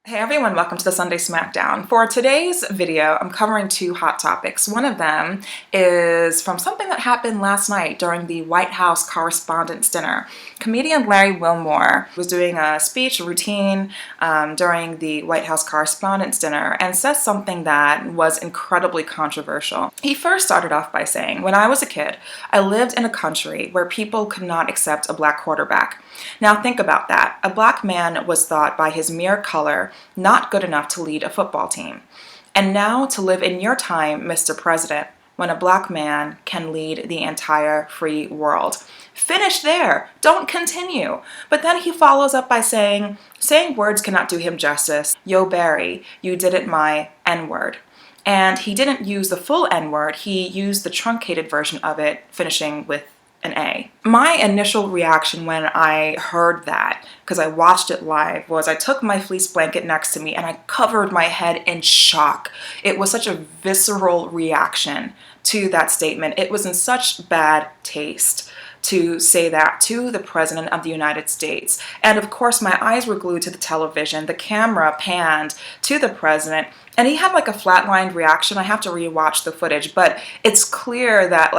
Hey everyone, welcome to the Sunday Smackdown. For today's video, I'm covering two hot topics. One of them is from something that happened last night during the White House Correspondents' Dinner. Comedian Larry Wilmore was doing a speech, a routine during the White House Correspondents' Dinner and says something that was incredibly controversial. He first started off by saying, "When I was a kid, I lived in a country where people could not accept a black quarterback." Now think about that. A black man was thought by his mere color not good enough to lead a football team. And now to live in your time, Mr. President, when a black man can lead the entire free world. Finish there. Don't continue. But then he follows up by saying words cannot do him justice. Yo, Barry, you didn't my N-word. And he didn't use the full N-word. He used the truncated version of it, finishing with an A. My initial reaction when I heard that, because I watched it live, was I took my fleece blanket next to me and I covered my head in shock. It was such a visceral reaction to that statement. It was in such bad taste to say that to the President of the United States. And of course, my eyes were glued to the television. The camera panned to the President, and he had like a flatlined reaction. I have to rewatch the footage, but it's clear that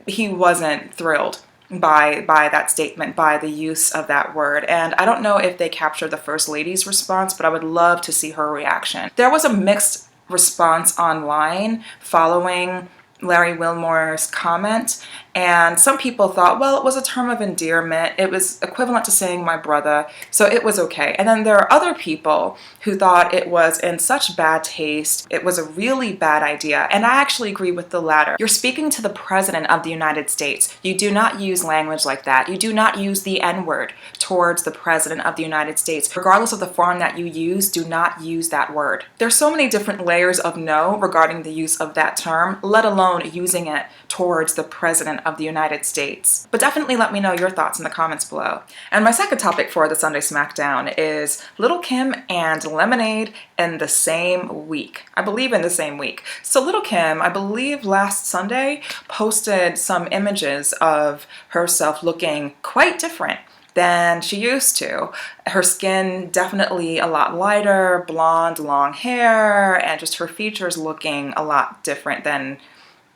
he wasn't thrilled by that statement, by the use of that word. And I don't know if they captured the First Lady's response, but I would love to see her reaction. There was a mixed response online following Larry Wilmore's comment, and some people thought, well, it was a term of endearment. It was equivalent to saying my brother, so it was okay. And then there are other people who thought it was in such bad taste. It was a really bad idea. And I actually agree with the latter. You're speaking to the President of the United States. You do not use language like that. You do not use the N-word towards the President of the United States. Regardless of the form that you use, do not use that word. There's so many different layers of no regarding the use of that term, let alone using it towards the President of the United States. But definitely let me know your thoughts in the comments below. And my second topic for the Sunday Smackdown is Little Kim and Lemonade in the same week. I believe in the same week. So Little Kim, I believe last Sunday, posted some images of herself looking quite different than she used to. Her skin definitely a lot lighter, blonde, long hair, and just her features looking a lot different than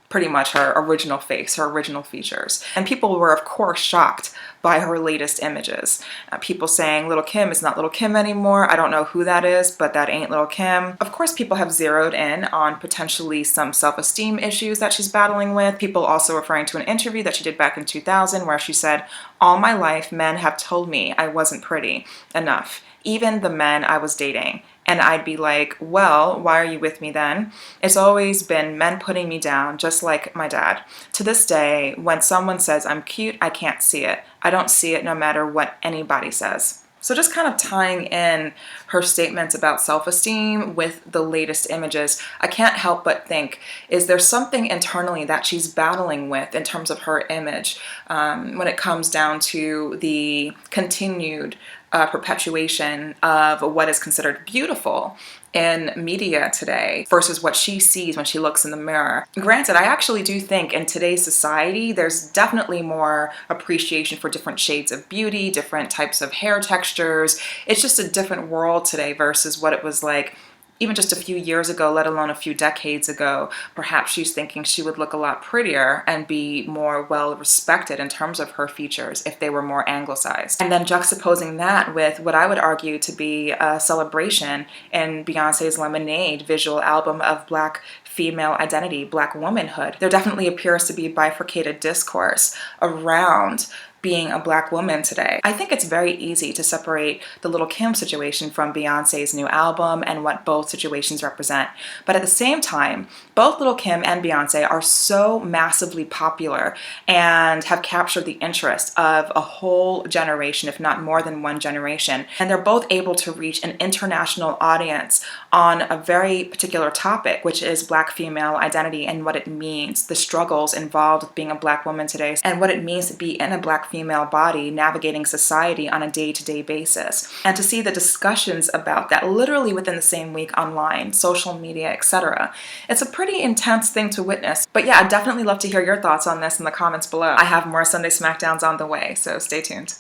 pretty much her original face, her original features. And people were, of course, shocked by her latest images. People saying Little Kim is not Little Kim anymore. I don't know who that is, but that ain't Little Kim. Of course, people have zeroed in on potentially some self-esteem issues that she's battling with. People also referring to an interview that she did back in 2000 where she said, "All my life, men have told me I wasn't pretty enough, even the men I was dating." And I'd be like, well, why are you with me then? It's always been men putting me down, just like my dad. To this day, when someone says I'm cute, I can't see it. I don't see it no matter what anybody says. So just kind of tying in her statements about self-esteem with the latest images, I can't help but think, is there something internally that she's battling with in terms of her image when it comes down to the continued perpetuation of what is considered beautiful in media today versus what she sees when she looks in the mirror. Granted, I actually do think in today's society, there's definitely more appreciation for different shades of beauty, different types of hair textures. It's just a different world today versus what it was like even just a few years ago, let alone a few decades ago. Perhaps she's thinking she would look a lot prettier and be more well respected in terms of her features if they were more anglicized. And then juxtaposing that with what I would argue to be a celebration in Beyonce's Lemonade visual album of Black female identity, Black womanhood. There definitely appears to be bifurcated discourse around being a Black woman today. I think it's very easy to separate the Little Kim situation from Beyonce's new album and what both situations represent. But at the same time, both Little Kim and Beyonce are so massively popular and have captured the interest of a whole generation, if not more than one generation. And they're both able to reach an international audience on a very particular topic, which is Black female identity and what it means, the struggles involved with being a Black woman today, and what it means to be in a Black female body navigating society on a day-to-day basis. And to see the discussions about that literally within the same week online, social media, etc. It's a pretty intense thing to witness. But yeah, I'd definitely love to hear your thoughts on this in the comments below. I have more Sunday Smackdowns on the way, so stay tuned.